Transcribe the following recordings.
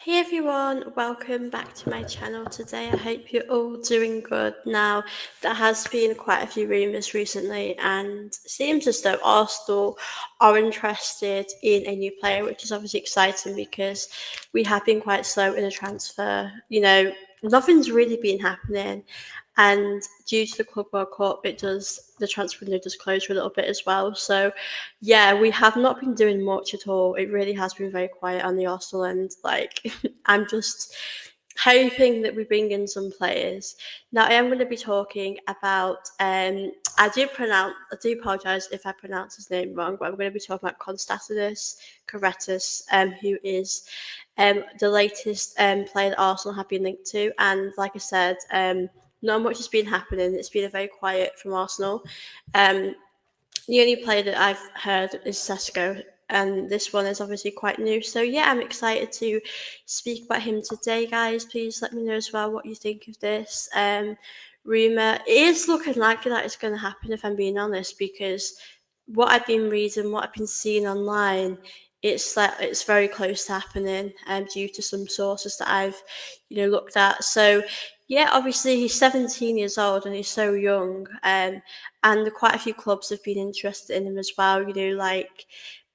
Hey everyone, welcome back to my channel today. I hope you're all doing good. Now, there has been quite a few rumours recently, and it seems as though Arsenal are interested in a new player, which is obviously exciting because we have been quite slow in the transfer. Nothing's really been happening, and due to the Club World Cup, the transfer window does close for a little bit as well. So yeah, we have not been doing much at all. It really has been very quiet on the Arsenal end. I'm just hoping that we bring in some players. Now, I am going to be talking about. I do apologise if I pronounce his name wrong, but I'm going to be talking about Konstantinos Karetsas, who is the latest player that Arsenal have been linked to. And like I said, not much has been happening. It's been a very quiet from Arsenal. Um, the only player that I've heard is Sesko, and this one is obviously quite new. So yeah, I'm excited to speak about him today, guys. Please let me know as well what you think of this rumor. It is looking likely that it's going to happen, if I'm being honest, because what I've been reading, what I've been seeing online, it's very close to happening, due to some sources that I've looked at. So yeah, obviously he's 17 years old and he's so young. And quite a few clubs have been interested in him as well, like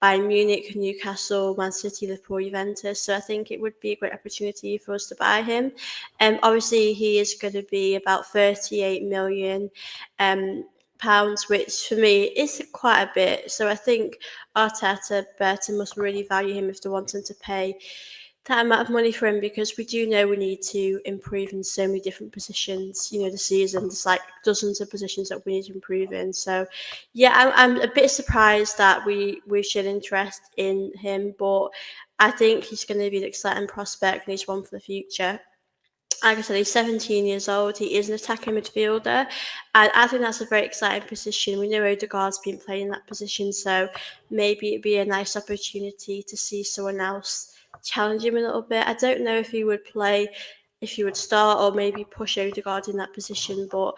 Bayern Munich, Newcastle, Man City, Liverpool, Juventus. So I think it would be a great opportunity for us to buy him. Obviously, he is going to be about 38 million pounds, which for me is quite a bit. So I think Arteta, Burton must really value him if they're wanting to pay that amount of money for him, because we do know we need to improve in so many different positions. The season, there's like dozens of positions that we need to improve in. So yeah, I'm a bit surprised that we should interest in him, but I think he's going to be an exciting prospect and he's one for the future. Like I said, he's 17 years old. He is an attacking midfielder, and I think that's a very exciting position. We know Odegaard's been playing that position, so maybe it'd be a nice opportunity to see someone else challenge him a little bit. I don't know if he would start or maybe push Odegaard in that position, but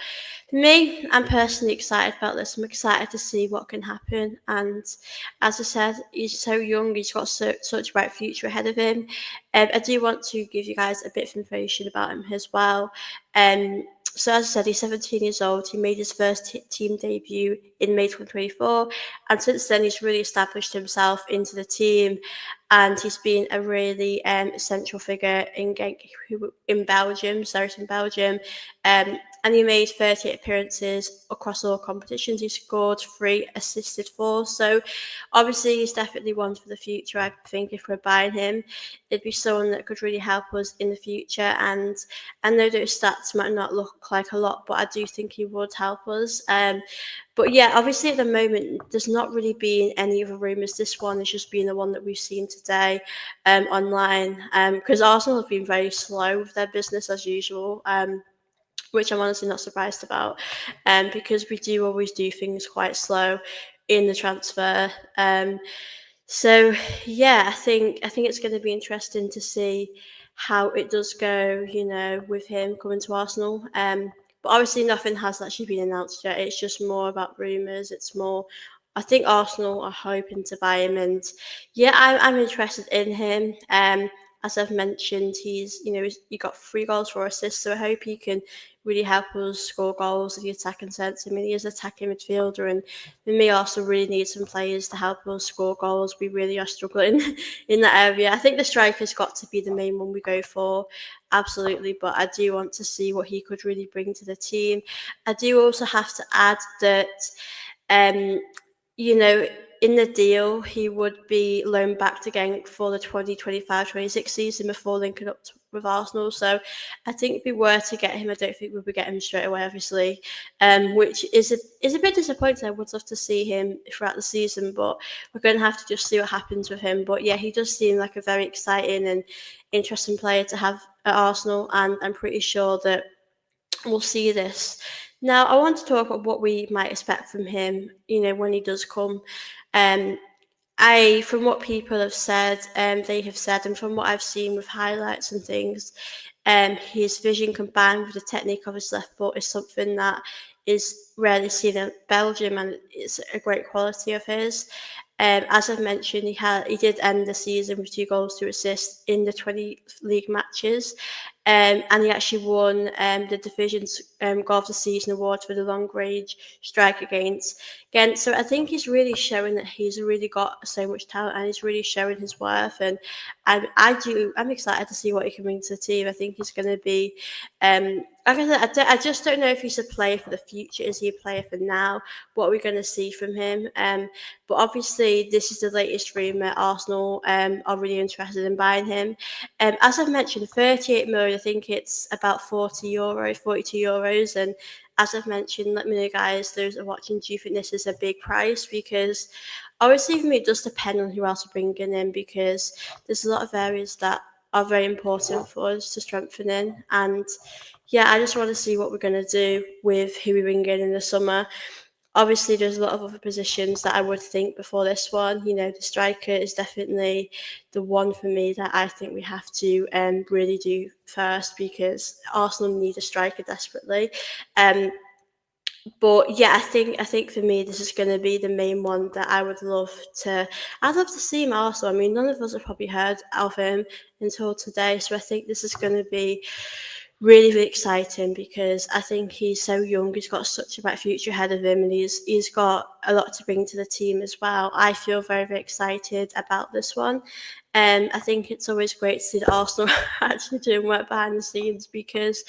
for me, I'm personally excited about this. I'm excited to see what can happen, and as I said, he's so young. He's got such a bright future ahead of him. I do want to give you guys a bit of information about him as well. So as I said, he's 17 years old. He made his first team debut in May 2024, and since then he's really established himself into the team, and he's been a really essential figure in Genk, in Belgium. Sorry, in Belgium. And he made 38 appearances across all competitions. He scored 3, assisted 4. So obviously he's definitely one for the future. I think if we're buying him, it'd be someone that could really help us in the future. And I know those stats might not look like a lot, but I do think he would help us. But yeah, obviously at the moment, there's not really been any other rumours. This one has just been the one that we've seen today online, because Arsenal have been very slow with their business as usual. Which I'm honestly not surprised about, because we do always do things quite slow in the transfer. So yeah, I think it's going to be interesting to see how it does go. With him coming to Arsenal. But obviously nothing has actually been announced yet. It's just more about rumours. It's more. I think Arsenal are hoping to buy him, and yeah, I'm interested in him. As I've mentioned, he got 3 goals, 4 assists, so I hope he can really help us score goals in the attacking sense. I mean, he is an attacking midfielder, and we may also really need some players to help us score goals. We really are struggling in that area. I think the striker's got to be the main one we go for, absolutely, but I do want to see what he could really bring to the team. I do also have to add that, um, you know, in the deal, he would be loaned back to Genk for the 2025-26 season before linking up with Arsenal. So I think if we were to get him, I don't think we would get him straight away, obviously, which is a bit disappointing. I would love to see him throughout the season, but we're going to have to just see what happens with him. But yeah, he does seem like a very exciting and interesting player to have at Arsenal, and I'm pretty sure that we'll see this. Now, I want to talk about what we might expect from him, when he does come. Um, from what people have said, they have said, and from what I've seen with highlights and things, his vision combined with the technique of his left foot is something that is rarely seen in Belgium, and it's a great quality of his. As I've mentioned, he did end the season with 2 goals, 2 assists in the 20 league matches, and he actually won the division's goal of the season award for the long range strike against. So I think he's really showing that he's really got so much talent, and he's really showing his worth. And I'm excited to see what he can bring to the team. I think he's going to be, like I said, I just don't know if he's a player for the future. Is he a player for now? What are we going to see from him? But obviously, this is the latest rumour. Arsenal are really interested in buying him. As I've mentioned, 38 million. I think it's about €40, €42. And as I've mentioned, let me know, guys, those are watching. Do you think this is a big price? Because obviously, for me, it does depend on who else we're bringing in. Because there's a lot of areas that are very important for us to strengthen in. And yeah, I just want to see what we're going to do with who we bring in the summer. Obviously, there's a lot of other positions that I would think before this one. You know, the striker is definitely the one for me that I think we have to really do first, because Arsenal need a striker desperately. Um, but yeah, I think for me this is going to be the main one that I would love to. I'd love to see him also. I mean, none of us have probably heard of him until today, so I think this is going to be really, really exciting, because I think he's so young. He's got such a bright future ahead of him, and he's got a lot to bring to the team as well. I feel very, very excited about this one. I think it's always great to see that Arsenal are actually doing work behind the scenes, because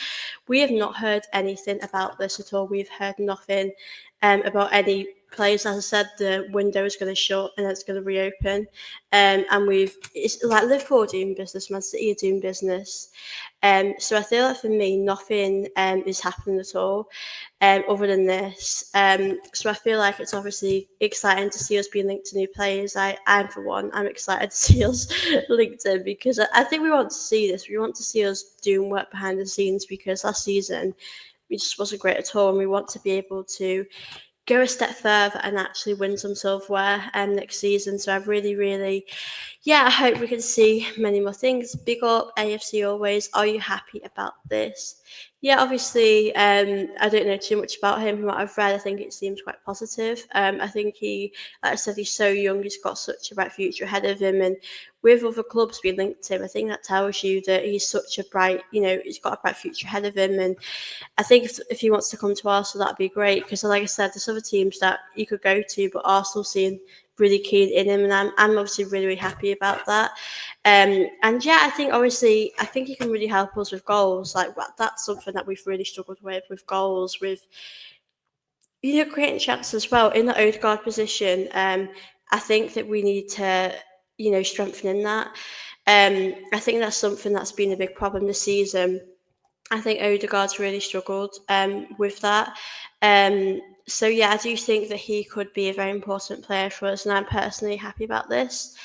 we have not heard anything about this at all. We've heard nothing about any players. As I said, the window is going to shut and it's going to reopen. And it's like Liverpool are doing business, Man City are doing business. So I feel like for me, nothing is happening at all other than this. So I feel like it's obviously exciting to see us being linked to new players. I'm for one, I'm excited to see us linked in, because I think we want to see this. We want to see us doing work behind the scenes, because last season we just wasn't great at all, and we want to be able to go a step further and actually win some silverware next season. So I really, really, yeah, I hope we can see many more things. Big up AFC always. Are you happy about this? Yeah, obviously, I don't know too much about him. From what I've read, I think it seems quite positive. I think like I said, he's so young. He's got such a bright future ahead of him, and with other clubs being linked to him, I think that tells you that he's such a bright, he's got a bright future ahead of him. And I think if he wants to come to Arsenal, that'd be great, because, like I said, there's other teams that you could go to, but Arsenal seem really keen in him, and I'm obviously really, really happy about that. And yeah, I think he can really help us with goals. Like, that's something that we've really struggled with goals, with creating chances as well in the Odegaard position. I think that we need to strengthen in that. I think that's something that's been a big problem this season. I think Odegaard's really struggled with that. So yeah, I do think that he could be a very important player for us, and I'm personally happy about this.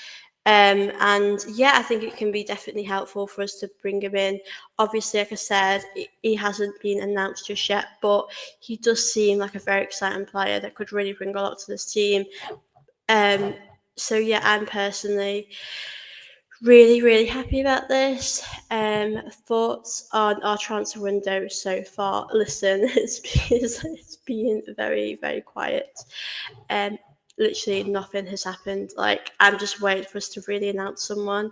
And yeah, I think it can be definitely helpful for us to bring him in. Obviously, like I said, he hasn't been announced just yet, but he does seem like a very exciting player that could really bring a lot to this team. Um, so yeah, I'm personally really, really happy about this. Thoughts on our transfer window so far? Listen, it's been very, very quiet. Um, Literally nothing has happened. Like, I'm just waiting for us to really announce someone.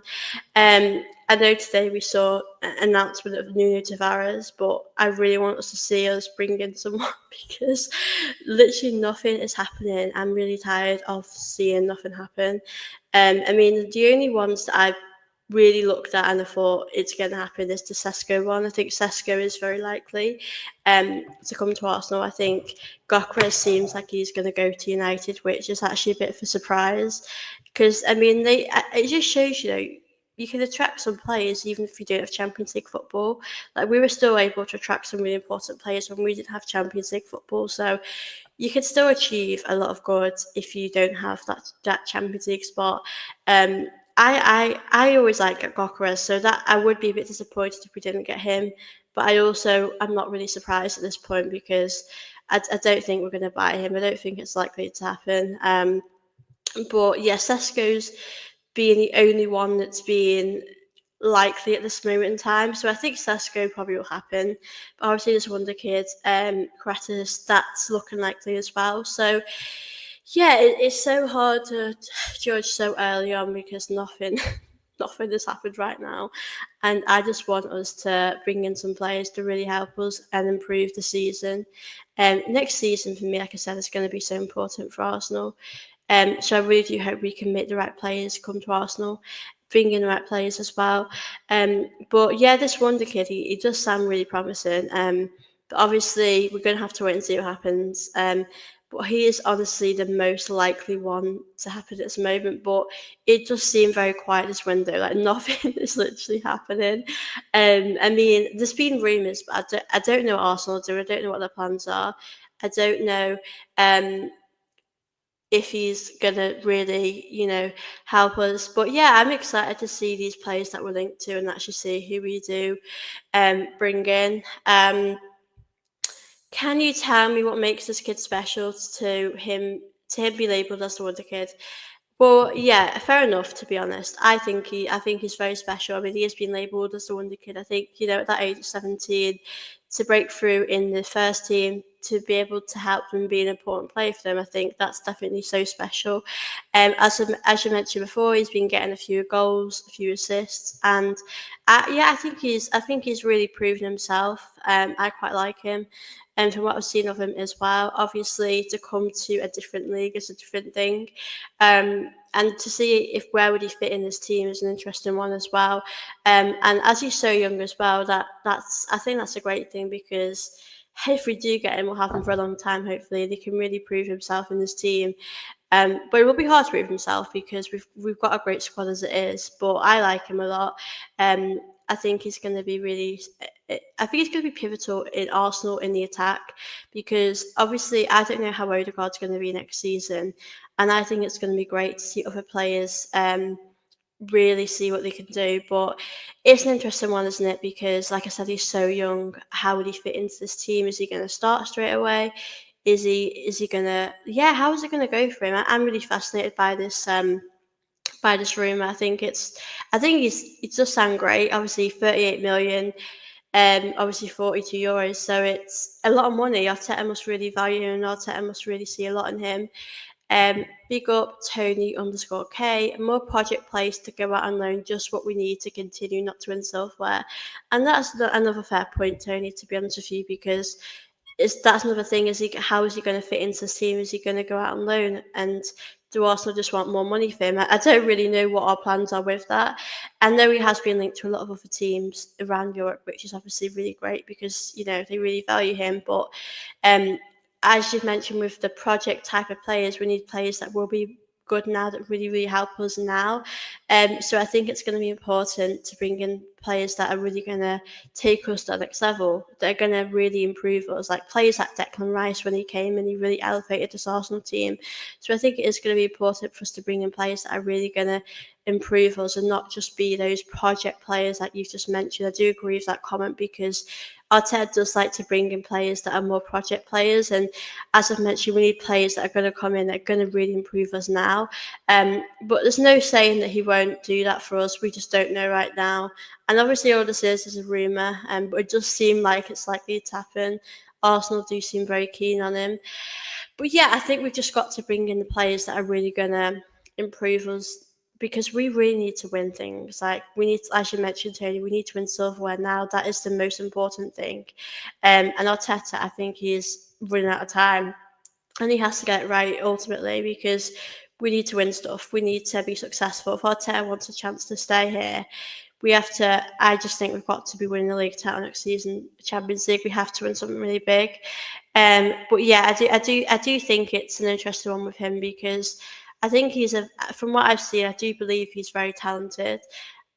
I know today we saw an announcement of Nuno Tavares, but I really want us to see us bring in someone because literally nothing is happening. I'm really tired of seeing nothing happen. I mean, the only ones that I've really looked at and I thought it's going to happen is the Sesko one. I think Sesko is very likely to come to Arsenal. I think Gyökeres seems like he's going to go to United, which is actually a bit of a surprise, because I mean it just shows you can attract some players even if you don't have Champions League football. Like, we were still able to attract some really important players when we didn't have Champions League football. So you can still achieve a lot of good if you don't have that Champions League spot. I always like Gyökeres, so that I would be a bit disappointed if we didn't get him. But I'm not really surprised at this point, because I don't think we're going to buy him. I don't think it's likely to happen. But yeah, Sesko's being the only one that's being likely at this moment in time. So I think Sesko probably will happen. But obviously, this wonderkid, Karetsas, that's looking likely as well. So Yeah, it's so hard to judge so early on because nothing, nothing has happened right now, and I just want us to bring in some players to really help us and improve the season. Next season for me, like I said, is going to be so important for Arsenal. So I really do hope we can make the right players come to Arsenal, bring in the right players as well. But yeah, this wonder kid, he does sound really promising. But obviously, we're going to have to wait and see what happens. But he is honestly the most likely one to happen at this moment. But it does seem very quiet this window, like nothing is literally happening. I mean, there's been rumours, but I don't know what Arsenal do. I don't know what their plans are. I don't know. Um, if he's gonna really, help us. But yeah, I'm excited to see these players that we're linked to and actually see who we do bring in. Can you tell me what makes this kid special to him be labelled as the wonder kid? Well, yeah, fair enough. To be honest, I think he's very special. I mean, he has been labelled as the wonder kid. I think at that age of 17, to break through in the first team, to be able to help them be an important player for them, I think that's definitely so special. As you mentioned before, he's been getting a few goals, a few assists, and yeah, I think he's really proven himself. I quite like him. And from what I've seen of him as well, obviously to come to a different league is a different thing. And to see if where would he fit in this team is an interesting one as well. And as he's so young as well, that's I think that's a great thing because if we do get him, we'll have him for a long time. Hopefully, they can really prove himself in this team. But it will be hard to prove himself because we've got a great squad as it is. But I like him a lot. I think he's going to be really. I think he's going to be pivotal in Arsenal in the attack because obviously I don't know how Odegaard's going to be next season, and I think it's going to be great to see other players really see what they can do. But it's an interesting one, isn't it? Because like I said, he's so young. How would he fit into this team? Is he going to start straight away? Is he gonna how is it gonna go for him? I'm really fascinated by this rumor. I think it does sound great. Obviously 38 million, obviously 42 euros, so it's a lot of money. Arteta must really value him and Arteta must really see a lot in him. Big up Tony underscore K. More project players to go out on loan, just what we need to continue not to win silverware. And that's another fair point, Tony, to be honest with you, because that's another thing. How is he going to fit into the team? Is he going to go out on loan? And do Arsenal just want more money for him? I don't really know what our plans are with that. I know he has been linked to a lot of other teams around Europe, which is obviously really great because they really value him. But um, as you've mentioned with the project type of players, we need players that will be good now, that really help us now. So I think it's going to be important to bring in players that are really going to take us to the next level. They're going to really improve us, like players like Declan Rice when he came and he really elevated this Arsenal team. So I think it is going to be important for us to bring in players that are really going to improve us and not just be those project players like you've just mentioned. I do agree with that comment because Arteta does like to bring in players that are more project players, and as I've mentioned, we need players that are going to come in that are going to really improve us now. But there's no saying that he won't do that for us. We just don't know right now. And obviously, all this is a rumour, but it does seem like it's likely to happen. Arsenal do seem very keen on him. But yeah, I think we've just got to bring in the players that are really going to improve us because we really need to win things. Like we need, as you mentioned, Tony, we need to win silverware now. That is the most important thing. And Arteta, I think he is running out of time, and he has to get it right ultimately because we need to win stuff. We need to be successful. If Arteta wants a chance to stay here, we have to. I just think we've got to be winning the league title next season, Champions League. We have to win something really big. But yeah, I do think it's an interesting one with him because I think from what I've seen, I do believe he's very talented.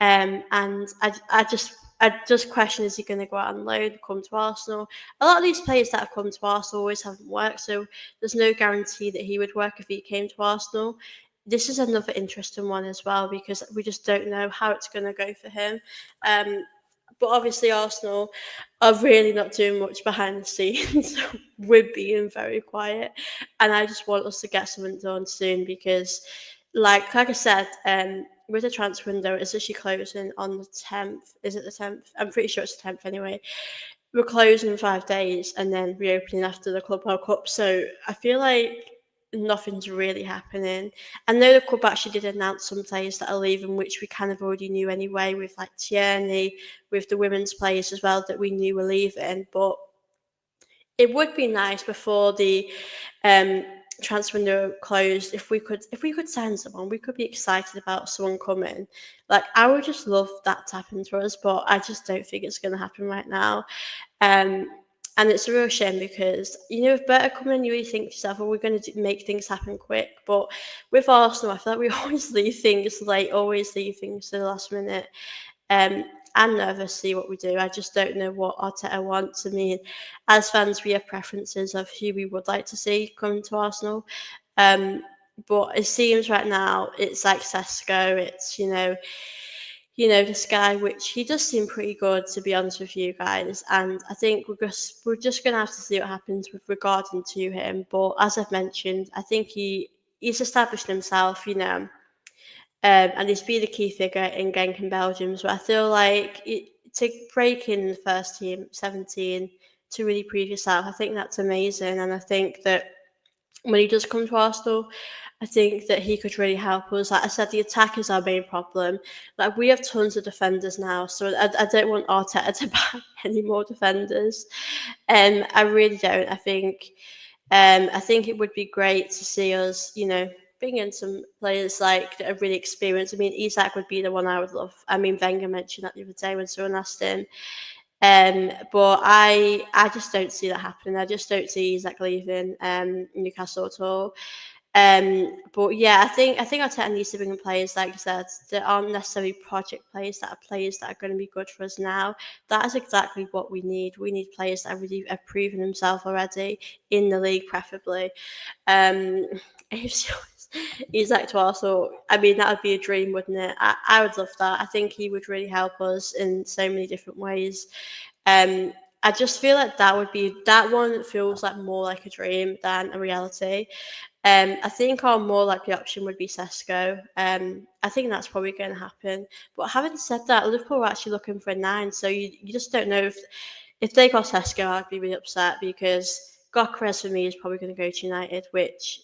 And I just question, is he going to go out on loan, come to Arsenal? A lot of these players that have come to Arsenal always haven't worked, so there's no guarantee that he would work if he came to Arsenal. This is another interesting one as well because we just don't know how it's going to go for him. Um, but obviously, Arsenal are really not doing much behind the scenes. We're being very quiet, and I just want us to get something done soon because, like I said, with the transfer window, it's actually closing on the 10th. Is it the 10th? I'm pretty sure it's the 10th anyway. We're closing in 5 days and then reopening after the Club World Cup. So I feel like nothing's really happening. I know the club actually did announce some players that are leaving, which we kind of already knew anyway, with like Tierney, with the women's players as well that we knew were leaving. But it would be nice before the um, transfer window closed if we could sign someone. We could be excited about someone coming. Like I would just love that to happen to us, but I just don't think it's going to happen right now. Um, and it's a real shame because, with Berta coming, you really think to yourself, well, we're going to make things happen quick. But with Arsenal, I feel like we always leave things late, always leave things to the last minute. Um, I'm nervous to see what we do. I just don't know what Arteta wants. I mean, as fans, we have preferences of who we would like to see come to Arsenal. Um, but it seems right now it's like Sesko. It's this guy, which he does seem pretty good to be honest with you guys. And I think we're just gonna have to see what happens with regarding to him. But as I've mentioned, I think he's established himself. And he's been a key figure in Genk and Belgium. So I feel like to break in the first team, 17, to really prove yourself, I think that's amazing. And I think that when he does come to Arsenal, I think that he could really help us. Like I said, the attack is our main problem. Like we have tons of defenders now, so I don't want Arteta to buy any more defenders. I really don't. I think it would be great to see us, bring in some players like that are really experienced. I mean, Isak would be the one I would love. I mean, Wenger mentioned that the other day when someone asked him. But I just don't see that happening. I just don't see Isak leaving Newcastle at all. But yeah, I think Arteta needs to bring in players, like I said, that aren't necessarily project players, that are players that are going to be good for us now. That is exactly what we need. We need players that really have proven themselves already in the league, preferably. Um, if he's like to Arsenal, I mean, that would be a dream, wouldn't it? I would love that. I think he would really help us in so many different ways. Um, I just feel like that one feels like more like a dream than a reality. I think our more likely option would be Sesko. I think that's probably going to happen. But having said that, Liverpool are actually looking for a 9, so you just don't know if they got Sesko, I'd be really upset because Gyökeres for me is probably going to go to United, which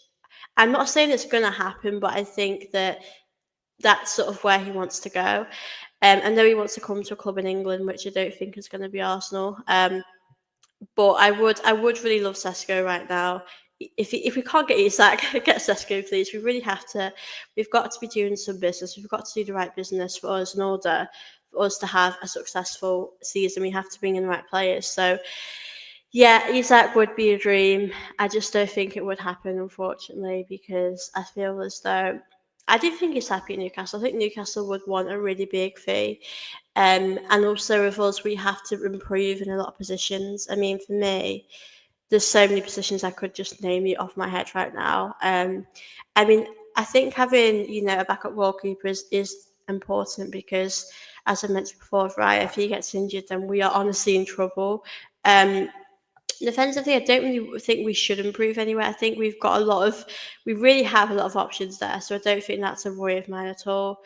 I'm not saying it's going to happen, but I think that that's sort of where he wants to go. I know he wants to come to a club in England, which I don't think is going to be Arsenal. But I would really love Sesko right now. If we can't get Isak, get Sesko, please. We really have to. We've got to be doing some business. We've got to do the right business for us in order for us to have a successful season. We have to bring in the right players. So yeah, Isak would be a dream. I just don't think it would happen, unfortunately, because I feel as though I do think he's happy at Newcastle. I think Newcastle would want a really big fee. And also with us, we have to improve in a lot of positions. I mean, for me, there's so many positions I could just name you off my head right now. I mean, I think having a backup goalkeeper is important because, as I mentioned before, right, if he gets injured, then we are honestly in trouble. Um, Defensively, I don't really think we should improve anywhere. I think we really have a lot of options there, so I don't think that's a worry of mine at all.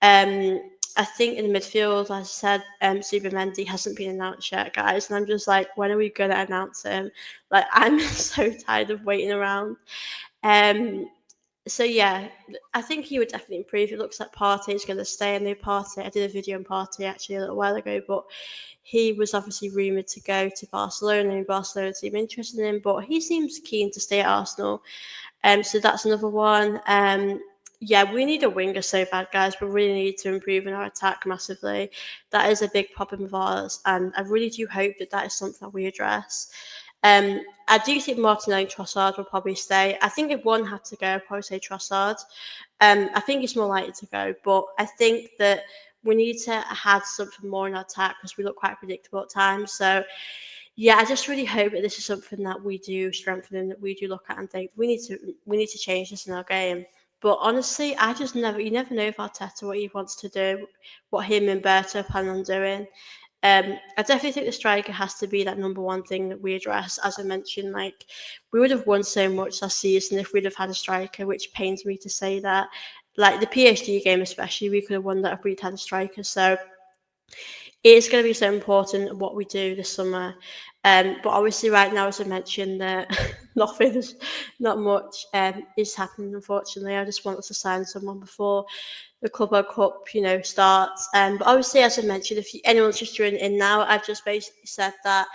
Um, I think in the midfield, as I said, Zubimendi hasn't been announced yet, guys, and I'm just like, when are we going to announce him? Like, I'm so tired of waiting around. Um, so yeah, I think he would definitely improve. It looks like Partey is going to stay in the Partey. I did a video on Partey actually a little while ago, but he was obviously rumoured to go to Barcelona, and Barcelona seem interested in him, but he seems keen to stay at Arsenal. So that's another one. Yeah, we need a winger so bad, guys. We really need to improve in our attack massively. That is a big problem of ours, and I really do hope that that is something that we address. I do think Martinelli and Trossard will probably stay. I think if one had to go, I'd probably say Trossard. I think it's more likely to go, but I think that we need to add something more in our attack because we look quite predictable at times. So yeah, I just really hope that this is something that we do strengthen and that we do look at and think we need to change this in our game. But honestly, you never know if Arteta what he wants to do, what him and Berta plan on doing. I definitely think the striker has to be that number one thing that we address. As I mentioned, like we would have won so much last season if we'd have had a striker, which pains me to say that. Like the PSG game, especially, we could have won that if we'd had a striker. So it is going to be so important what we do this summer. But obviously, right now, as I mentioned, nothing, not much is happening. Unfortunately, I just want us to sign someone before the Club World Cup, starts. But obviously, as I mentioned, if anyone's just joining in now, I've just basically said that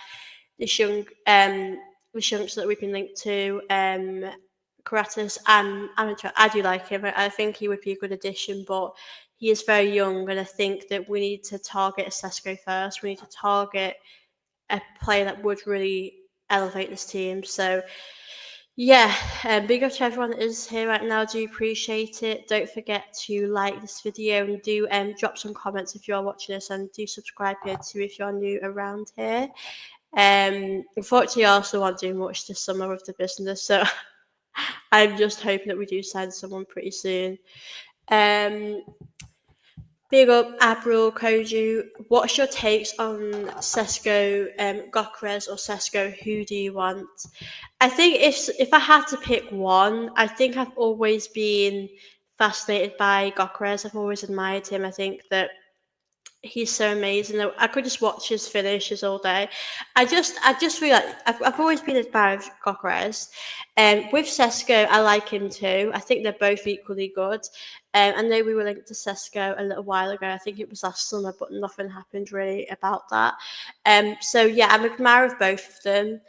this young, this youngster that we've been linked to, Karetsas, and I do like him. I think he would be a good addition, but he is very young, and I think that we need to target a Sesko first. We need to target a player that would really elevate this team. So yeah, big up to everyone that is here right now. Do appreciate it. Don't forget to like this video and do drop some comments if you are watching this, and do subscribe here too if you're new around here. Unfortunately, I also won't do much this summer with the business, so I'm just hoping that we do sign someone pretty soon. Um, Big up Abril Koju. What's your takes on Sesko, Gokres or Sesko? Who do you want? I think if I had to pick one, I think I've always been fascinated by Gokres. I've always admired him. I think that he's so amazing. I could just watch his finishes all day. I just feel like I've always been admired of Gokres. With Sesko, I like him too. I think they're both equally good. I know we were linked to Sesko a little while ago. I think it was last summer, but nothing happened really about that. So yeah, I'm an admirer of both of them.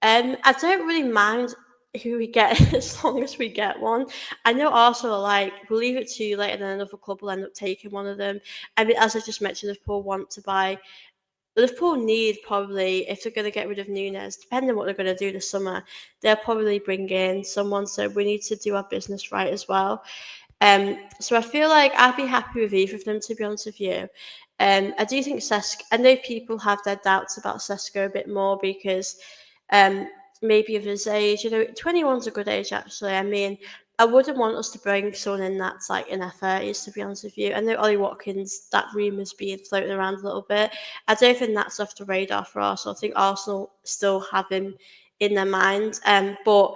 I don't really mind who we get as long as we get one. I know Arsenal are like, we'll leave it to you later, then another club will end up taking one of them. I mean, as I just mentioned, Liverpool want to buy. Liverpool need probably, if they're going to get rid of Nunes, depending on what they're going to do this summer, they'll probably bring in someone. So we need to do our business right as well. So I feel like I'd be happy with either of them, to be honest with you. I do think Sesko. I know people have their doubts about Sesko a bit more because um, maybe of his age. 21's a good age actually. I mean, I wouldn't want us to bring someone in that's like in their 30s, to be honest with you. I know Ollie Watkins, that rumour's being floated around a little bit. I don't think that's off the radar for Arsenal. I think Arsenal still have him in their minds. But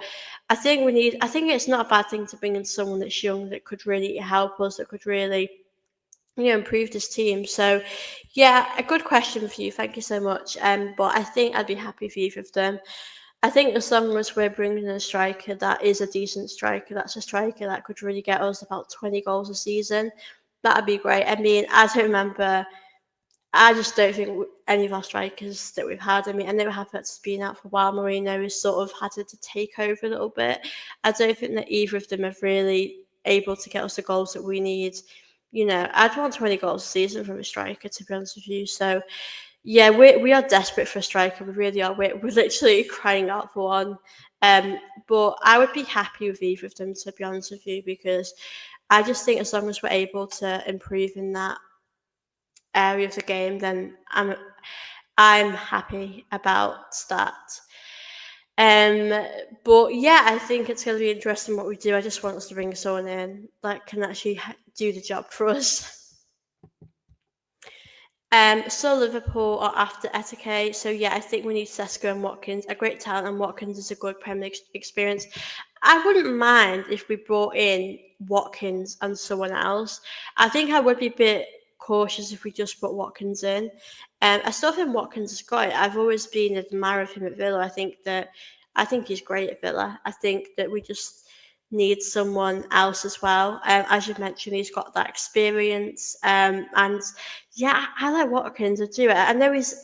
I think it's not a bad thing to bring in someone that's young that could really help us, that could really, improve this team. So, yeah, a good question for you. Thank you so much. But I think I'd be happy for either of them. I think as long as we're bringing in a striker that is a decent striker, that's a striker that could really get us about 20 goals a season, that'd be great. I mean, I don't remember. I just don't think any of our strikers that we've had. I mean, I know Havertz has been out for a while. Mourinho has sort of had to take over a little bit. I don't think that either of them have really able to get us the goals that we need. I'd want 20 goals a season from a striker, to be honest with you. So, yeah, we are desperate for a striker. We really are. We're literally crying out for one. But I would be happy with either of them, to be honest with you, because I just think as long as we're able to improve in that area of the game, then I'm happy about that. Um, but yeah, I think it's going to be interesting what we do. I just want us to bring someone in that can actually do the job for us. So Liverpool are after Etike. So yeah, I think we need Sesko and Watkins. A great talent, and Watkins is a good Premier League experience. I wouldn't mind if we brought in Watkins and someone else. I think I would be a bit cautious if we just put Watkins in. I still think Watkins is great. I've always been an admirer of him at Villa. I think he's great at Villa. I think that we just need someone else as well. As you mentioned, he's got that experience. And yeah, I like Watkins. I do. I know he's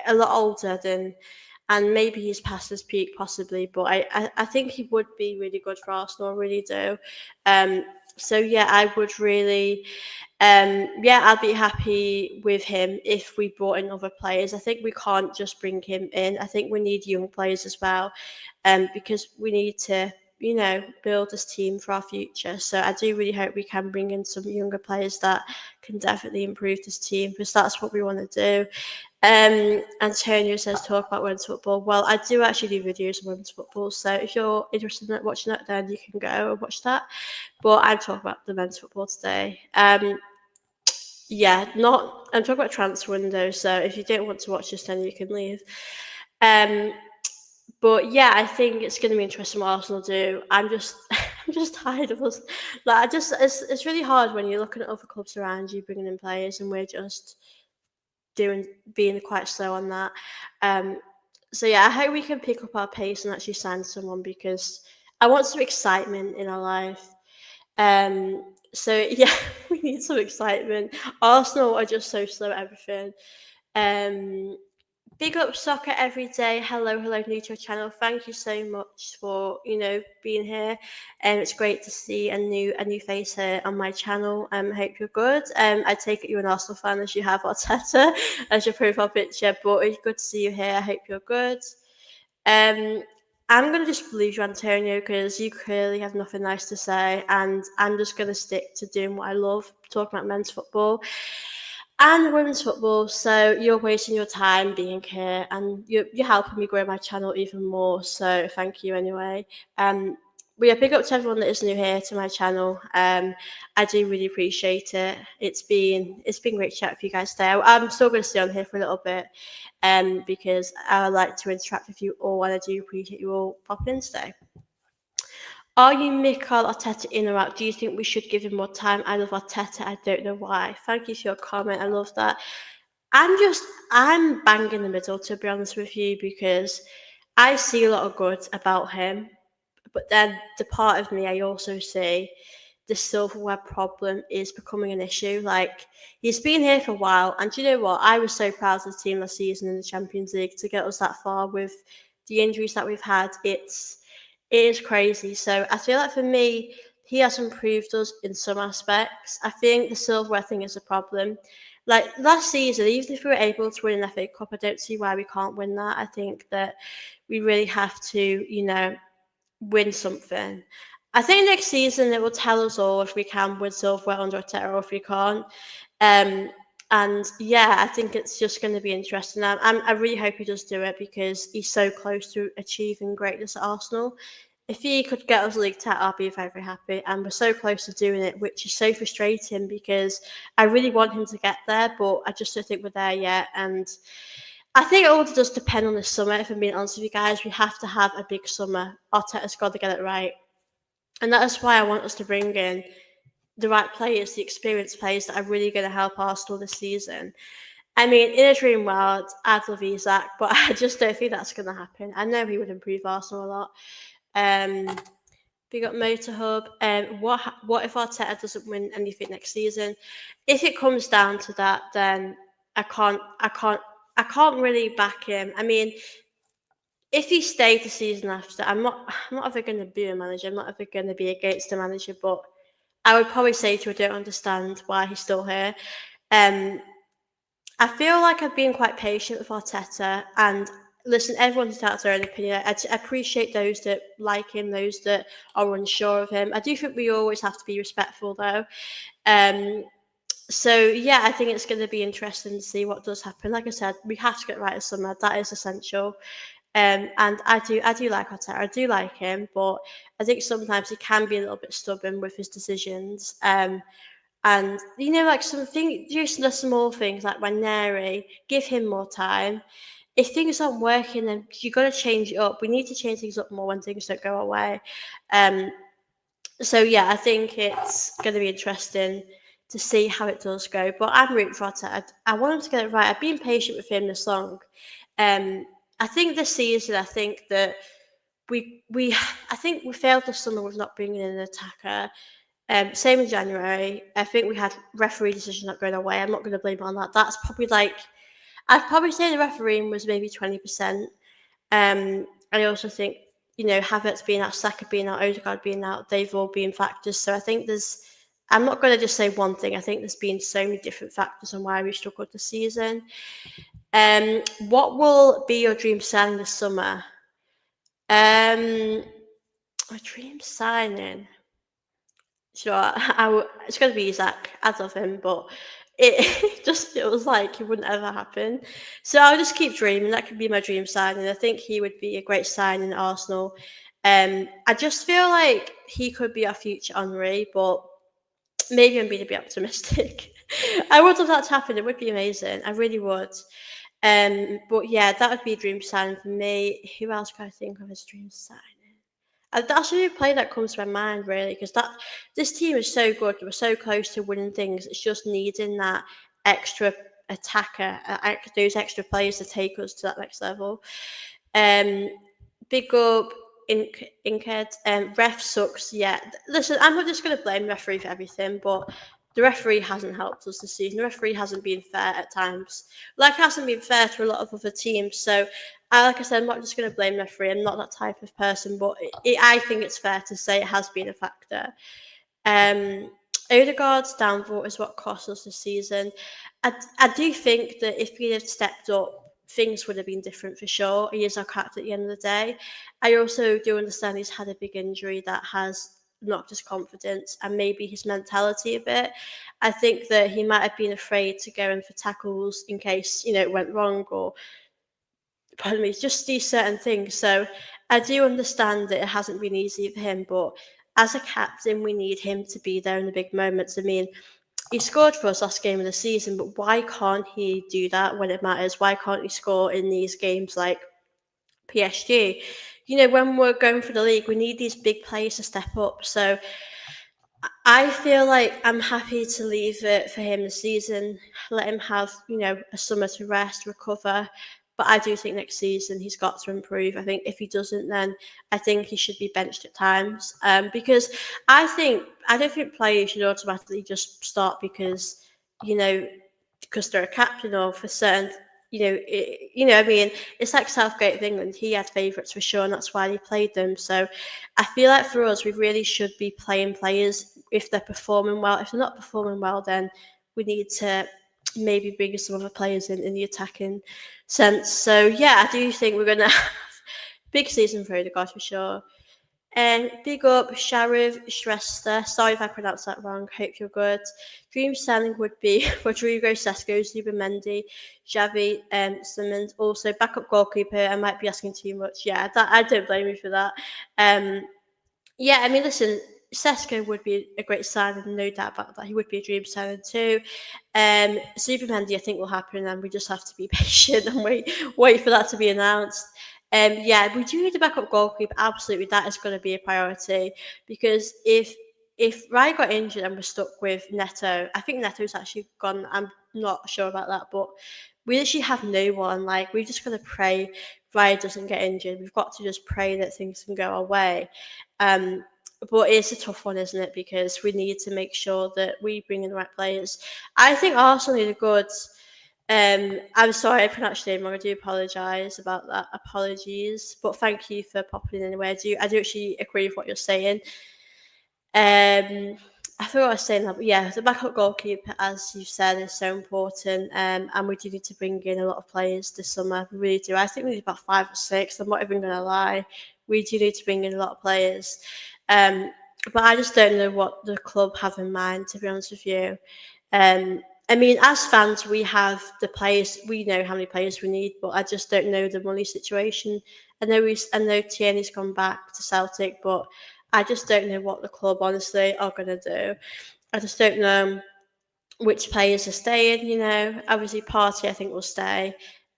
a lot older than, and maybe he's past his peak possibly, but I think he would be really good for Arsenal. I really do. So yeah, I would really, yeah, I'd be happy with him if we brought in other players. I think we can't just bring him in. I think we need young players as well, because we need to, build this team for our future. So I do really hope we can bring in some younger players that can definitely improve this team, because that's what we want to do. Antonio says talk about women's football. Well, I do actually do videos on women's football, so if you're interested in watching that, then you can go and watch that. But I'm talking about the men's football today. Yeah, not. I'm talking about transfer window. So if you don't want to watch this, then you can leave. But yeah, I think it's going to be interesting what Arsenal do. I'm just, I'm just tired of us. It's really hard when you're looking at other clubs around you bringing in players, and we're just being quite slow on that. So yeah, I hope we can pick up our pace and actually sign someone because I want some excitement in our life. So yeah, we need some excitement. Arsenal are just so slow at everything. Um, Big up soccer every day. Hello, hello, new to our channel. Thank you so much for being here. It's great to see a new face here on my channel. Hope you're good. I take it you're an Arsenal fan as you have Arteta as your profile picture, but it's good to see you here. I hope you're good. Um, I'm gonna just believe you, Antonio, because you clearly have nothing nice to say, and I'm just gonna stick to doing what I love, talking about men's football and women's football. So you're wasting your time being here, and you're helping me grow my channel even more. So thank you anyway. Um, we are big up to everyone that is new here to my channel. I do really appreciate it. It's been great chat with you guys today. I'm still going to stay on here for a little bit, because I like to interact with you all, and I do appreciate you all popping in today. Are you Mikel Arteta in or out? Do you think we should give him more time? I love Arteta. I don't know why. Thank you for your comment. I love that. I'm bang in the middle, to be honest with you, because I see a lot of good about him, but then the part of me I also see the silverware problem is becoming an issue. Like, he's been here for a while, and do you know what? I was so proud of the team last season in the Champions League to get us that far with the injuries that we've had. It is crazy. So I feel like for me, he has improved us in some aspects. I think the silverware thing is a problem. Like last season, even if we were able to win an FA Cup, I don't see why we can't win that. I think that we really have to, win something. I think next season it will tell us all if we can win silverware under Arteta or if we can't. Um, and yeah, I think it's just going to be interesting. I really hope he does do it because he's so close to achieving greatness at Arsenal. If he could get us league title, I'd be very, very happy. And we're so close to doing it, which is so frustrating because I really want him to get there, but I just don't think we're there yet. And I think it all does depend on the summer. If I'm being honest with you guys, we have to have a big summer. Arteta's got to get it right, and that is why I want us to bring in the right players, the experienced players that are really going to help Arsenal this season. I mean, in a dream world, I'd love Isaac, but I just don't think that's going to happen. I know he would improve Arsenal a lot. Um, Big up Motorhub. What if Arteta doesn't win anything next season? If it comes down to that, then I can't really back him. I mean, if he stayed the season after, I'm not ever going to be a manager. I'm not ever going to be against the manager, but I would probably say to you, I don't understand why he's still here. Um, I feel like I've been quite patient with Arteta, and listen, everyone's entitled to their own opinion. I appreciate those that like him, those that are unsure of him. I do think we always have to be respectful, though. Um, so yeah, I think it's going to be interesting to see what does happen. Like I said, we have to get right this summer. That is essential. And I do like Arteta. I do like him, but I think sometimes he can be a little bit stubborn with his decisions. And like something, just the small things like when Neri, give him more time. If things aren't working, then you got to change it up. We need to change things up more when things don't go our way. Um, so yeah, I think it's going to be interesting to see how it does go. But I'm rooting for Arteta. I want him to get it right. I've been patient with him this long. I think this season, I think that I think we failed this summer with not bringing in an attacker. Same in January. I think we had referee decisions not going our way. I'm not going to blame it on that. That's probably I'd probably say the refereeing was maybe 20%. I also think, Havertz being out, Saka being out, Odegaard being out, they've all been factors. So I think I'm not going to just say one thing. I think there's been so many different factors on why we struggled this season. What will be your dream signing this summer? A dream signing. Sure, it's going to be Isaac. I love him, but it just feels like it wouldn't ever happen. So I'll just keep dreaming. That could be my dream signing. I think he would be a great signing at Arsenal. I just feel like he could be our future Henry, but maybe I'm being a bit optimistic. I would love that to happen. It would be amazing. I really would. But yeah, that would be a dream signing for me. Who else can I think of as dream signing? That's the only player that comes to my mind, really, because this team is so good. We're so close to winning things. It's just needing that extra attacker, those extra players to take us to that next level. Um, Big up Inkhead. Ref sucks. Yeah, listen, I'm not just going to blame referee for everything, but the referee hasn't helped us this season. The referee hasn't been fair at times. Like, it hasn't been fair to a lot of other teams. So, like I said, I'm not just going to blame referee. I'm not that type of person, but I think it's fair to say it has been a factor. Um, Odegaard's downfall is what cost us this season. I do think that if he had stepped up, things would have been different for sure. He is our captain at the end of the day. I also do understand he's had a big injury that has knocked his confidence and maybe his mentality a bit. I think that he might have been afraid to go in for tackles in case, it went wrong, or pardon me, just these certain things. So I do understand that it hasn't been easy for him, but as a captain, we need him to be there in the big moments. I mean, he scored for us last game of the season, but why can't he do that when it matters? Why can't he score in these games like PSG? When we're going for the league, we need these big players to step up. So I feel like I'm happy to leave it for him this season, let him have, a summer to rest, recover. But I do think next season he's got to improve. I think if he doesn't, then I think he should be benched at times. Because I don't think players should automatically just start you know, because they're a captain or for certain, I mean, it's like Southgate of England. He had favourites for sure, and that's why he played them. So I feel like for us, we really should be playing players if they're performing well. If they're not performing well, then we need to maybe bring some other players in the attacking sense. So yeah, I do think we're going to have big season for Odegaard for sure. Big up Shariv Shrestha. Sorry if I pronounced that wrong. Hope you're good. Dream signing would be Rodrigo Sesko, Zubimendi, Xavi, Simmons. Also, backup goalkeeper. I might be asking too much. Yeah, I don't blame you for that. Yeah, I mean, listen, Sesko would be a great signing, no doubt about that. He would be a dream signing too. Supermandy, I think, will happen, and we just have to be patient and wait for that to be announced. Yeah, we do need a backup goalkeeper. Absolutely, that is going to be a priority because if Rai got injured and we're stuck with Neto, I think Neto's actually gone. I'm not sure about that, but we literally have no one. Like, we've just got to pray Rai doesn't get injured. We've got to just pray that things can go our way. Um, but it's a tough one, isn't it? Because we need to make sure that we bring in the right players. I think Arsenal need a good. I'm sorry I pronounced your name wrong. I do apologise about that. Apologies, but thank you for popping in anyway. I do actually agree with what you're saying. I forgot what I was saying that, but yeah, the backup goalkeeper, as you said, is so important. And we do need to bring in a lot of players this summer. We really do. I think we need about 5 or 6. I'm not even going to lie. We do need to bring in a lot of players. Um, but I just don't know what the club have in mind, to be honest with you. I mean, as fans, we have the players. We know how many players we need, but I just don't know the money situation. I know Tierney's gone back to Celtic, but I just don't know what the club honestly are going to do. I just don't know which players are staying. Obviously Partey I think will stay.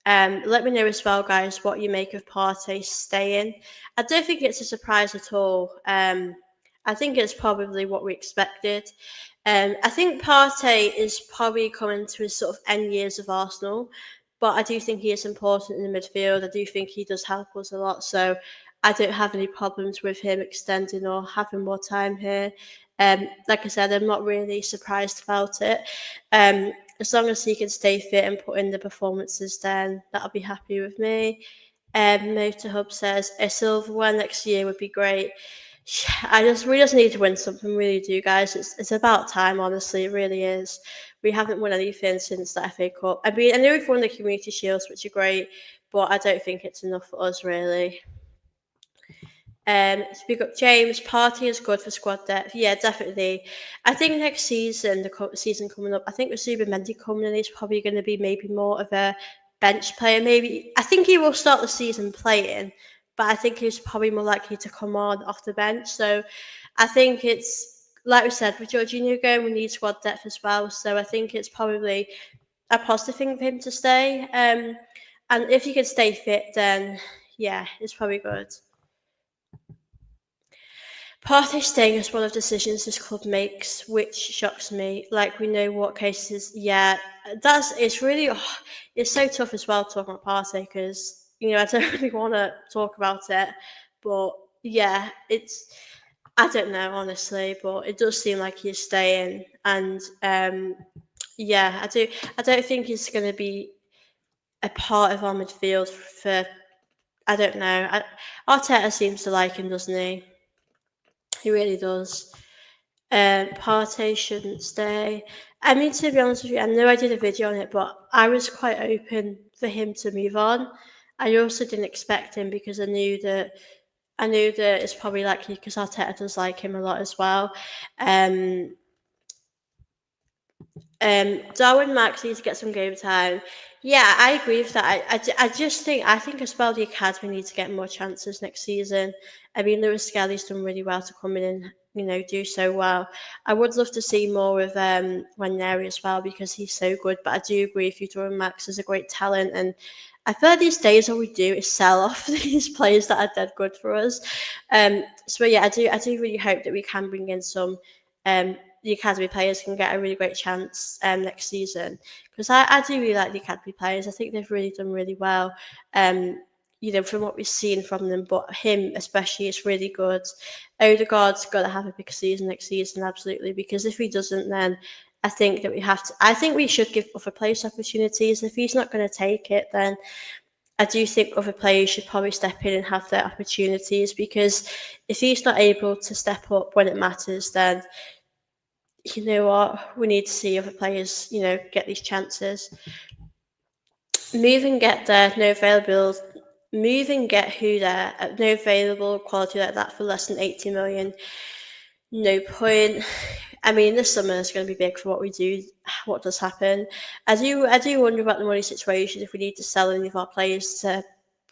Let me know as well, guys, what you make of Partey staying. I don't think it's a surprise at all. I think it's probably what we expected. I think Partey is probably coming to his sort of end years of Arsenal, but I do think he is important in the midfield. I do think he does help us a lot, so I don't have any problems with him extending or having more time here. Like I said, I'm not really surprised about it. As long as he can stay fit and put in the performances, then that'll be happy with me. Motorhub says a silverware next year would be great. We just need to win something, really do, guys. It's about time, honestly. It really is. We haven't won anything since the FA Cup. I mean, I know we've won the Community Shields, which are great, but I don't think it's enough for us, really. Speak up, James. Party is good for squad depth. Yeah, definitely. I think next season, the season coming up, I think with Zubimendi coming in, he's probably going to be maybe more of a bench player. Maybe I think he will start the season playing, but I think he's probably more likely to come on off the bench. So I think it's like we said with Jorginho going, we need squad depth as well. So I think it's probably a positive thing for him to stay. And if he can stay fit, then yeah, it's probably good. Partey staying is one of the decisions this club makes, which shocks me. Like, we know what cases. Yeah, it's really it's so tough as well talking about Partey because I don't really want to talk about it, but yeah, I don't know honestly, but it does seem like he's staying, and yeah, I don't think he's going to be a part of our midfield for I don't know. Arteta seems to like him, doesn't he? He really does. Partey shouldn't stay. I mean, to be honest with you, I know I did a video on it, but I was quite open for him to move on. I also didn't expect him because I knew that it's probably likely because Arteta does like him a lot as well. Um, Darwin Max needs to get some game time. Yeah, I agree with that. I just think I think as well the academy needs to get more chances next season. I mean, Lewis Skelly's done really well to come in and do so well. I would love to see more of Waneri as well because he's so good. But I do agree with you, Darwin Max is a great talent, and I feel like these days all we do is sell off these players that are dead good for us. So yeah, I do really hope that we can bring in some the academy players can get a really great chance next season because I do really like the academy players. I think they've really done really well. From what we've seen from them, but him especially is really good. Odegaard's got to have a big season next season, absolutely, because if he doesn't, then I think that we have to. I think we should give other players opportunities. If he's not going to take it, then I do think other players should probably step in and have their opportunities because if he's not able to step up when it matters, then you know what, we need to see other players, get these chances. Move and get there, no available. Move and get who there, no available quality like that for less than 80 million. No point. I mean, this summer is going to be big for what we do, what does happen. I do wonder about the money situation if we need to sell any of our players to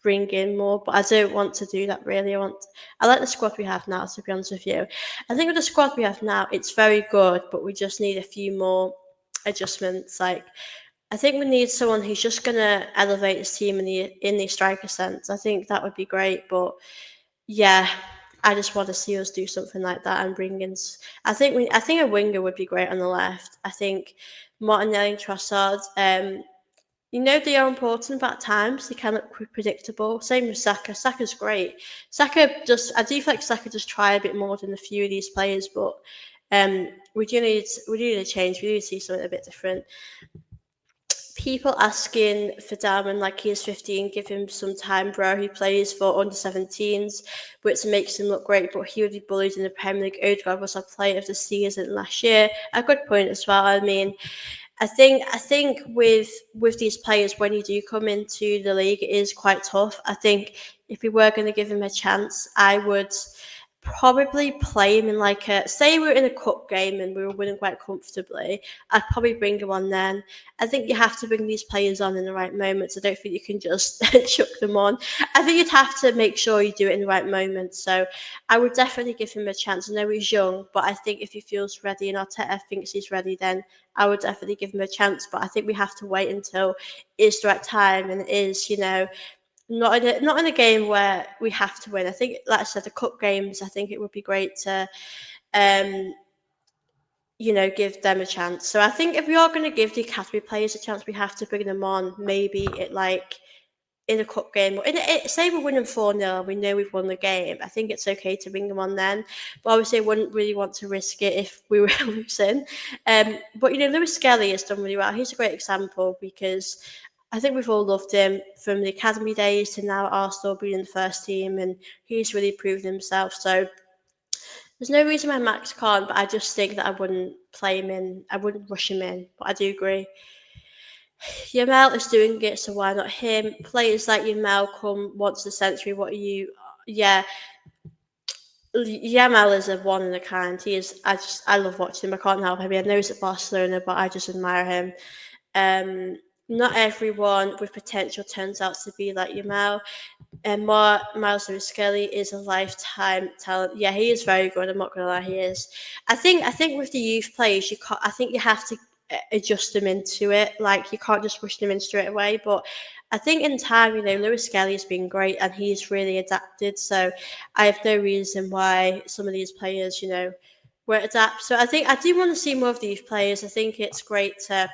bring in more, but I don't want to do that really. I like the squad we have now, to be honest with you. I think with the squad we have now, it's very good, but we just need a few more adjustments. Like I think we need someone who's just gonna elevate his team in the striker sense. I think that would be great, but yeah, I just want to see us do something like that and bring in. I think a winger would be great on the left. I think Martinelli and Trossard. They are important, but at times they can look predictable. Same with Saka. Saka's great. I do feel like Saka just try a bit more than a few of these players, but we do need a change. We do need to see something a bit different. People asking for Darwin like he is 15, give him some time, bro. He plays for under 17s, which makes him look great, but he would be bullied in the Premier League. Odegaard was our player of the season last year. A good point as well. I mean, I think with these players, when you do come into the league, it is quite tough. I think if we were going to give him a chance, I would probably play him in like say we're in a cup game and we were winning quite comfortably. I'd probably bring him on then. I think you have to bring these players on in the right moments. I don't think you can just chuck them on. I think you'd have to make sure you do it in the right moment. So I would definitely give him a chance. I know he's young, but I think if he feels ready and Arteta thinks he's ready, then I would definitely give him a chance. But I think we have to wait until it's the right time and it is, not in a game where we have to win. I think, like I said, the cup games, I think it would be great to, give them a chance. So I think if we are going to give the academy players a chance, we have to bring them on. Maybe in a cup game, or say we're winning 4-0, we know we've won the game. I think it's okay to bring them on then. But obviously, I wouldn't really want to risk it if we were losing. But Lewis Skelly has done really well. He's a great example because I think we've all loved him from the academy days to now at Arsenal being in the first team, and he's really proved himself. So there's no reason why Max can't, but I just think that I wouldn't play him in. I wouldn't rush him in. But I do agree. Yamal is doing it, so why not him? Players like Yamal come once a century. What are you? Yeah, Yamal is a one in a kind. He is. I love watching him. I can't help him. I know he's at Barcelona, but I just admire him. Not everyone with potential turns out to be like Yamal. And Miles Lewis Skelly is a lifetime talent. Yeah, he is very good. I'm not gonna lie, he is. I think with the youth players, I think you have to adjust them into it. Like you can't just push them in straight away. But I think in time, Lewis Skelly has been great and he's really adapted. So I have no reason why some of these players, won't adapt. So I think I do want to see more of these players. I think it's great to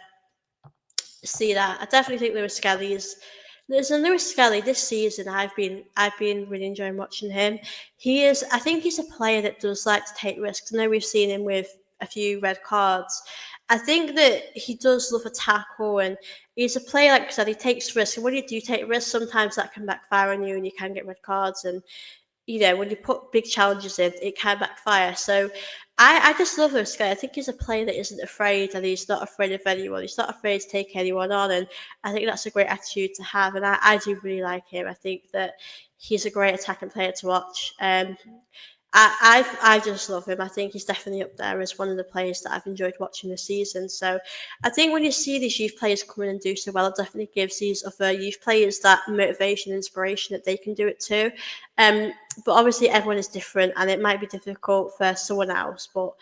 see that. I definitely think Lewis Skelly is There's a Lewis Skelly this season. I've been really enjoying watching him. He is. I think he's a player that does like to take risks. I know we've seen him with a few red cards. I think that he does love a tackle, and he's a player like I said. He takes risks, and when you do take risks, sometimes that can backfire on you, and you can get red cards. And when you put big challenges in, it can backfire. So I just love this guy. I think he's a player that isn't afraid, and he's not afraid of anyone. He's not afraid to take anyone on, and I think that's a great attitude to have. And I do really like him. I think that he's a great attacking player to watch. I just love him. I think he's definitely up there as one of the players that I've enjoyed watching this season. So I think when you see these youth players come in and do so well, it definitely gives these other youth players that motivation and inspiration that they can do it too. But obviously everyone is different and it might be difficult for someone else. But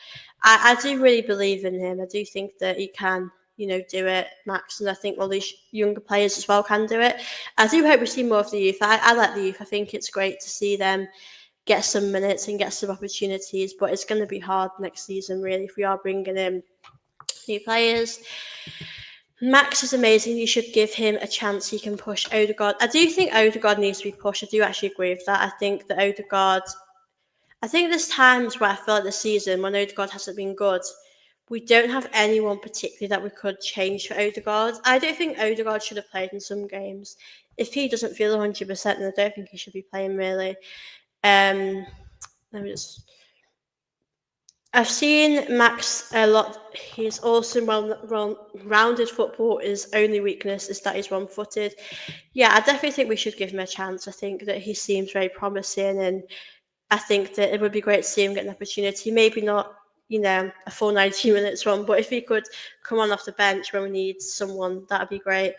I do really believe in him. I do think that he can, do it, Max. And I think all these younger players as well can do it. I do hope we see more of the youth. I like the youth. I think it's great to see them get some minutes and get some opportunities, but it's going to be hard next season, really, if we are bringing in new players. Max is amazing. You should give him a chance. He can push Odegaard. I do think Odegaard needs to be pushed. I do actually agree with that. I think that Odegaard. I think there's times where I feel like this season when Odegaard hasn't been good, we don't have anyone particularly that we could change for Odegaard. I don't think Odegaard should have played in some games. If he doesn't feel 100%, then I don't think he should be playing really. Um, let me just. I've seen Max a lot. He's awesome, rounded football. His only weakness is that he's one-footed. Yeah, I definitely think we should give him a chance. I think that he seems very promising, and I think that it would be great to see him get an opportunity. Maybe not, a full 90 minutes one, but if he could come on off the bench when we need someone, that would be great.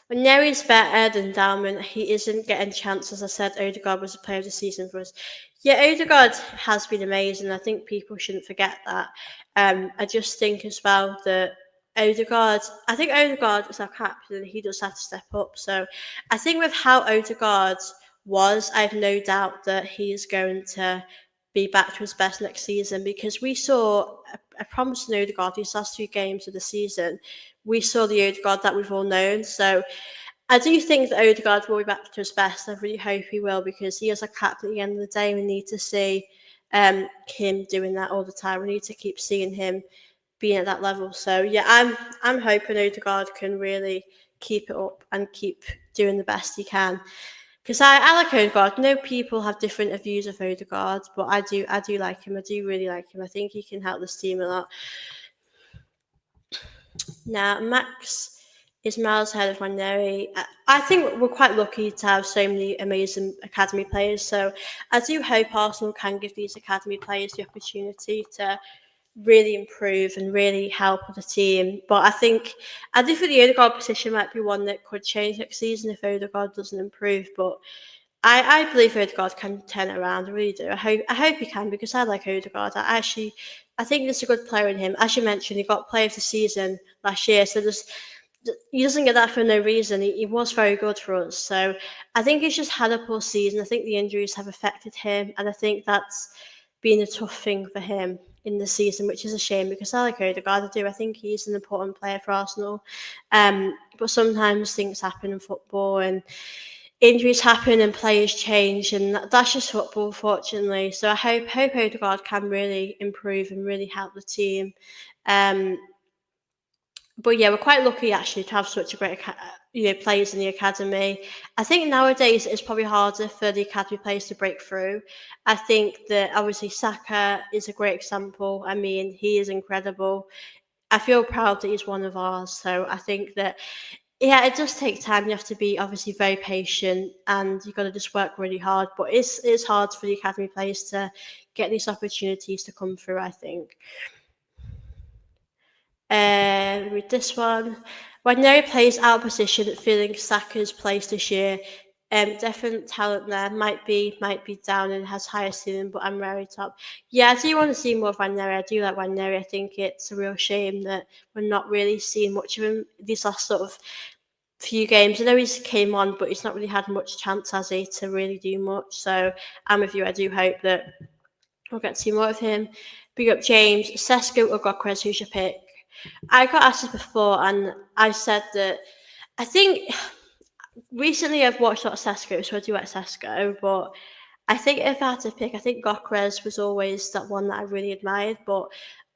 When Neri's better than Dalman, he isn't getting chances. As I said, Odegaard was the player of the season for us. Yeah, Odegaard has been amazing. I think people shouldn't forget that. I just think as well that Odegaard is our captain. He does have to step up. So I think with how Odegaard was, I have no doubt that he is going to be back to his best next season because we saw a promising Odegaard these last 2 games of the season. We saw the Odegaard that we've all known. So I do think that Odegaard will be back to his best. I really hope he will because he is a captain at the end of the day. We need to see him doing that all the time. We need to keep seeing him being at that level. So yeah, I'm hoping Odegaard can really keep it up and keep doing the best he can. Because I like Odegaard. I know people have different views of Odegaard, but I do like him. I do really like him. I think he can help this team a lot. Now, Max is miles ahead of Ranieri. I think we're quite lucky to have so many amazing academy players. So I do hope Arsenal can give these academy players the opportunity to really improve and really help the team. But I do think the Odegaard position might be one that could change next season if Odegaard doesn't improve. But I believe Odegaard can turn it around. I really do. I hope he can because I like Odegaard. I think there's a good player in him. As you mentioned, he got player of the season last year, so he doesn't get that for no reason. He was very good for us. So I think he's just had a poor season. I think the injuries have affected him, and I think that's been a tough thing for him in the season, which is a shame because I like Odegaard. I do. I think he's an important player for Arsenal. But sometimes things happen in football and injuries happen and players change, and that's just football, unfortunately. So I hope Odegaard can really improve and really help the team. Um, but yeah, we're quite lucky actually to have such a great players in the academy. I think nowadays it's probably harder for the academy players to break through. I think that obviously Saka is a great example. I mean, he is incredible. I feel proud that he's one of ours. So I think that yeah, it does take time. You have to be obviously very patient and you've got to just work really hard. But it's hard for the academy players to get these opportunities to come through, I think. With this one, when Neri plays out of position, feeling Saka's place this year, definite talent there. Might be down and has higher ceiling, but I'm very top. Yeah, I do want to see more of Ranieri. I do like Ranieri. I think it's a real shame that we're not really seeing much of him these last sort of few games. I know he's came on, but he's not really had much chance, has he, to really do much. So I'm with you. I do hope that we'll get to see more of him. Big up James, Sesko or Gokres, who's your pick? I got asked this before, and I said that I think recently I've watched a lot of Sesko, so I do like Sesko, but I think if I had to pick, I think Gokres was always that one that I really admired, but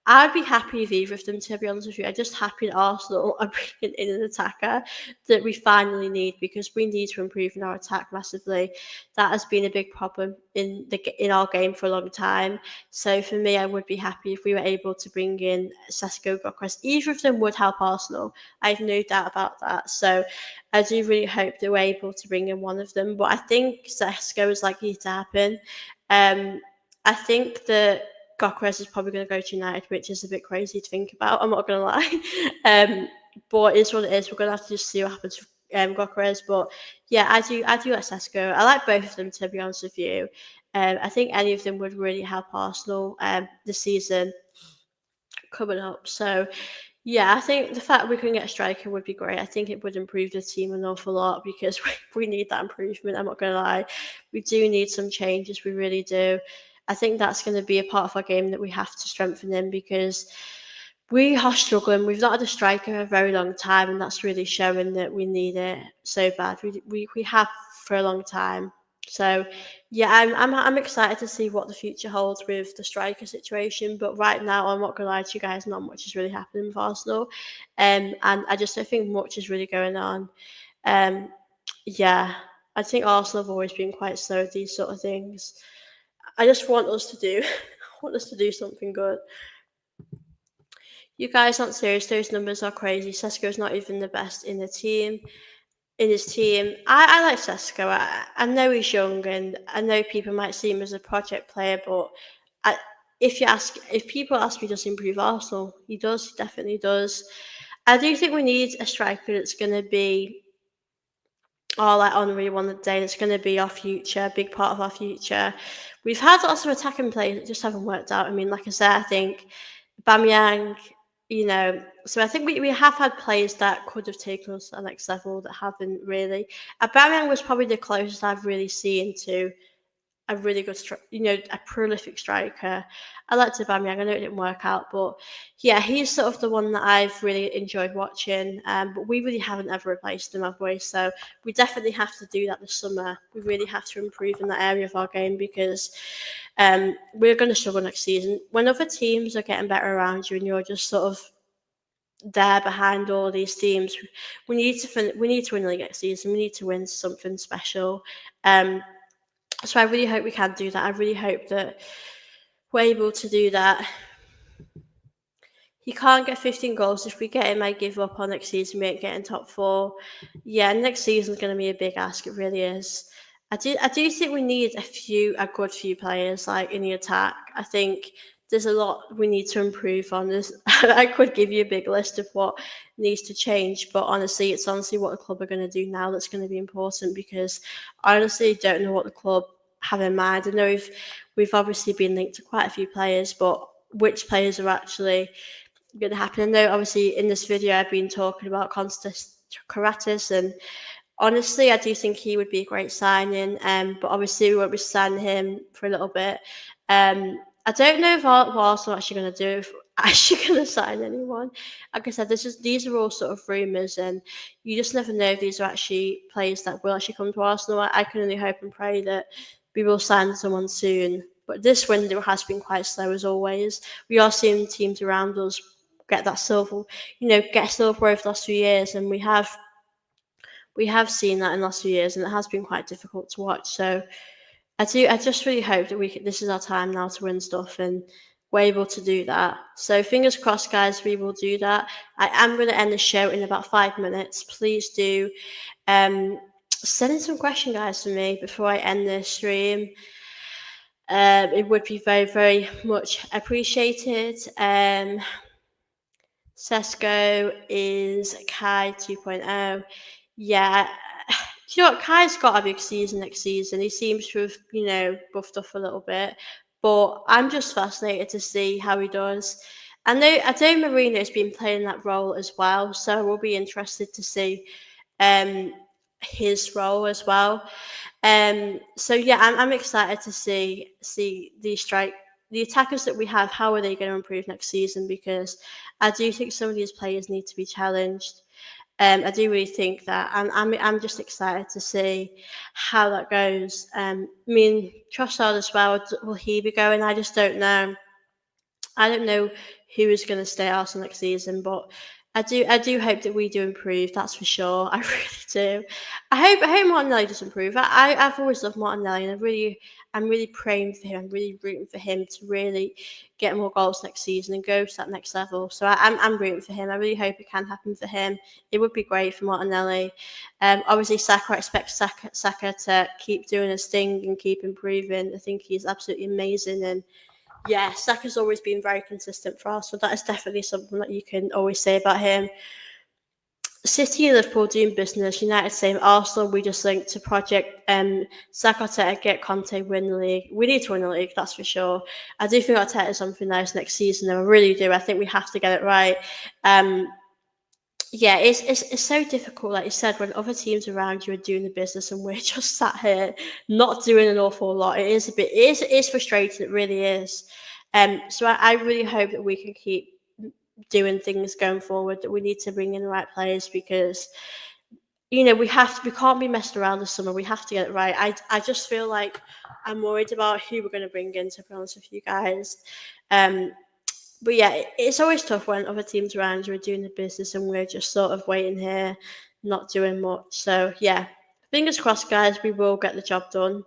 I'd be happy with either of them, to be honest with you. I'm just happy that Arsenal are bringing in an attacker that we finally need, because we need to improve in our attack massively. That has been a big problem in our game for a long time. So for me, I would be happy if we were able to bring in Sesko, Gokres. Either of them would help Arsenal. I have no doubt about that. So I do really hope that we're able to bring in one of them. But I think Sesko is likely to happen. I think that Gokres is probably going to go to United, which is a bit crazy to think about. I'm not going to lie. But it's what it is. We're going to have to just see what happens with Gokres. But yeah, I do like Sesko. I like both of them, to be honest with you. I think any of them would really help Arsenal this season coming up. So yeah, I think the fact we can get a striker would be great. I think it would improve the team an awful lot, because we need that improvement. I'm not going to lie. We do need some changes. We really do. I think that's going to be a part of our game that we have to strengthen in, because we are struggling. We've not had a striker for a very long time, and that's really showing that we need it so bad. We have for a long time. So yeah, I'm excited to see what the future holds with the striker situation. But right now, I'm not gonna lie to you guys, not much is really happening with Arsenal, and I just don't think much is really going on. Um, yeah, I think Arsenal have always been quite slow at these sort of things. I just want us to do, want us to do something good. You guys aren't serious. Those numbers are crazy. Sesko's not even the best in the team. In his team, I like Sesko. I know he's young, and I know people might see him as a project player, but I, if people ask me, does he improve Arsenal? He does. He definitely does. I do think we need a striker that's going to be, like Henri one day, that's going to be our future, a big part of our future. We've had lots of attacking players that just haven't worked out. I mean, like I said, I think Bamyang, so I think we have had players that could have taken us to the next level that haven't really. Bamyang was probably the closest I've really seen to a really good, a prolific striker. I liked Aubameyang. I know it didn't work out, but yeah, he's sort of the one that I've really enjoyed watching. But we really haven't ever replaced him, have we? So we definitely have to do that this summer. We really have to improve in that area of our game, because we're going to struggle next season. When other teams are getting better around you and you're just sort of there behind all these teams, we need to win the league next season. We need to win something special. So I really hope we can do that. I really hope that we're able to do that. He can't get 15 goals. If we get him, I give up on next season. We ain't getting top four. Yeah, next season's going to be a big ask. It really is. I do think we need a good few players like in the attack. I think there's a lot we need to improve on this. I could give you a big list of what needs to change, but honestly, it's honestly what the club are going to do now that's going to be important, because I honestly don't know what the club have in mind. I know we've obviously been linked to quite a few players, but which players are actually going to happen? I know obviously in this video I've been talking about Konstantinos Karetsas, and honestly, I do think he would be a great signing. But obviously, we won't be signing him for a little bit. I don't know what Arsenal are actually going to do. If we're actually going to sign anyone. Like I said, these are all sort of rumours, and you just never know if these are actually players that will actually come to Arsenal. I can only hope and pray that we will sign someone soon. But this window has been quite slow as always. We are seeing teams around us get that silver, get silver over the last few years, and we have seen that in the last few years, and it has been quite difficult to watch. So I just really hope that this is our time now to win stuff, and we're able to do that. So fingers crossed, guys, we will do that. I am going to end the show in about 5 minutes. Please do send in some questions, guys, for me before I end this stream. It would be very, very much appreciated. Sesko is Kai 2.0. Yeah, you know what? Kai's got a big season next season. He seems to have, buffed up a little bit. But I'm just fascinated to see how he does. I know Marino's been playing that role as well, so we'll be interested to see his role as well. So yeah, I'm excited to see the attackers that we have. How are they going to improve next season? Because I do think some of these players need to be challenged. I do really think that, and I'm just excited to see how that goes. I mean, Trossard as well. Will he be going? I just don't know. I don't know who is going to stay at Arsenal next season, but I do hope that we do improve. That's for sure. I really do. I hope Martinelli does improve. I've always loved Martinelli, and I'm really praying for him. I'm really rooting for him to really get more goals next season and go to that next level. So I'm rooting for him. I really hope it can happen for him. It would be great for Martinelli. Obviously, Saka, I expect Saka to keep doing his thing and keep improving. I think he's absolutely amazing, and yeah, Saka's always been very consistent for us, so that is definitely something that you can always say about him. City and Liverpool doing business, United same, Arsenal we just linked to Project Saka, Arteta, get Conte, win the league. We need to win the league, that's for sure. I do think Arteta is something nice next season, and I really do. I think we have to get it right. Um, yeah, it's so difficult, like you said, when other teams around you are doing the business and we're just sat here not doing an awful lot. It is frustrating, it really is. So I really hope that we can keep doing things going forward, that we need to bring in the right players, because we can't be messed around this summer. We have to get it right. I just feel like I'm worried about who we're going to bring in, to be honest with you guys. um but yeah, it's always tough when other teams around you are doing the business and we're just sort of waiting here, not doing much. So yeah, fingers crossed, guys. We will get the job done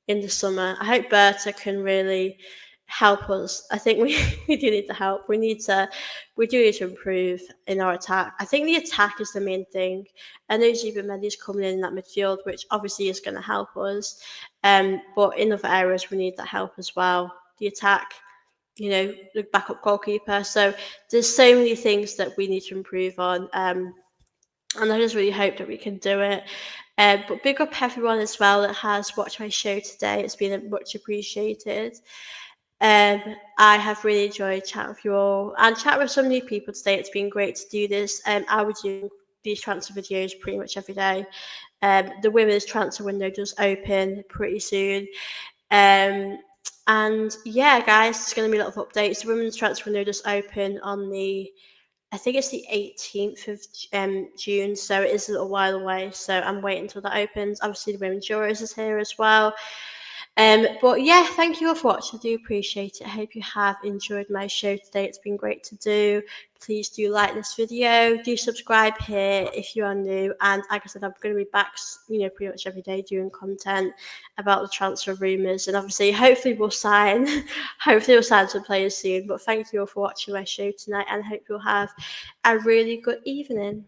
in the summer. I hope Berta can really help us. I think we we do need the help. We do need to improve in our attack. I think the attack is the main thing. I know Zubimendi's coming in that midfield, which obviously is going to help us. But in other areas, we need that help as well. The attack, the backup goalkeeper. So there's so many things that we need to improve on. And I just really hope that we can do it. But big up everyone as well that has watched my show today. It's been much appreciated. Um, I have really enjoyed chatting with you all and chat with some new people today. It's been great to do this. I would do these transfer videos pretty much every day. The women's transfer window does open pretty soon. Um, and yeah, guys, there's going to be a lot of updates. The women's transfer window does open on I think it's the 18th of June, so it is a little while away. So I'm waiting until that opens. Obviously, the women's Euros is here as well. But yeah, thank you all for watching. I do appreciate it. I hope you have enjoyed my show today. It's been great to do. Please do like this video. Do subscribe here if you are new. And like I said, I'm going to be back, pretty much every day doing content about the transfer rumours. And obviously, hopefully we'll sign some players soon. But thank you all for watching my show tonight, and I hope you'll have a really good evening.